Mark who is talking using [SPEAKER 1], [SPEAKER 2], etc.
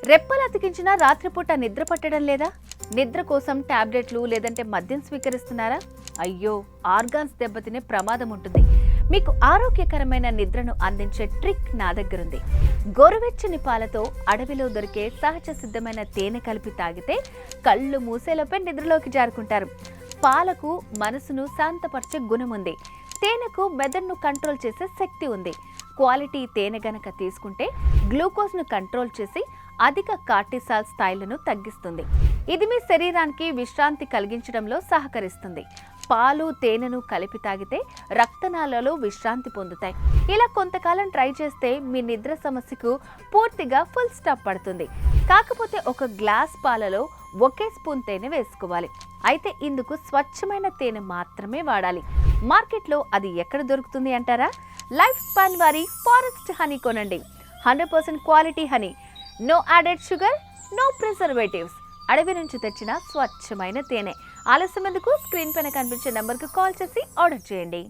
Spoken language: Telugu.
[SPEAKER 1] రెప్పలు అతికించినా రాత్రిపూట నిద్ర పట్టడం లేదా? నిద్ర కోసం టాబ్లెట్లు లేదంటే మద్యం స్వీకరిస్తున్నారా? అయ్యో, ఆర్గాన్స్ దెబ్బతినే ప్రమాదం ఉంటుంది. మీకు ఆరోగ్యకరమైన నిద్రను అందించే ట్రిక్ నా దగ్గరుంది. గోరువెచ్చని పాలతో అడవిలో దొరికే సహజ సిద్ధమైన తేనె కలిపి తాగితే కళ్ళు మూసేలోపే నిద్రలోకి జారుకుంటారు. పాలకు మనసును శాంతపరిచే గుణం ఉంది. తేనెకు మెదడును కంట్రోల్ చేసే శక్తి ఉంది. క్వాలిటీ తేనె గనక తీసుకుంటే గ్లూకోజ్ను కంట్రోల్ చేసి అధిక కార్టిసాల్ స్థాయిలను తగ్గిస్తుంది. ఇది మీ శరీరానికి విశ్రాంతి కలిగించడంలో సహకరిస్తుంది. పాలు తేనెను కలిపి తాగితే రక్తనాళాలు విశ్రాంతి పొందుతాయి. ఇలా కొంతకాలం ట్రై చేస్తే మీ నిద్ర సమస్యకు పూర్తిగా ఫుల్ స్టాప్ పడుతుంది. కాకపోతే ఒక గ్లాస్ పాలలో ఒకే స్పూన్ తేనె వేసుకోవాలి. అయితే ఇందుకు స్వచ్ఛమైన తేనె మాత్రమే వాడాలి. మార్కెట్లో అది ఎక్కడ దొరుకుతుంది అంటారా? లైఫ్ స్పాన్ వారి ఫారెస్ట్ హనీ కొనండి. 100% quality honey, no added sugar, no preservatives. అడవి నుంచి తెచ్చిన స్వచ్ఛమైన తేనె. ఆలస్యం ఎందుకు? స్క్రీన్ పైన కనిపించే నంబర్కు కాల్ చేసి ఆర్డర్ చేయండి.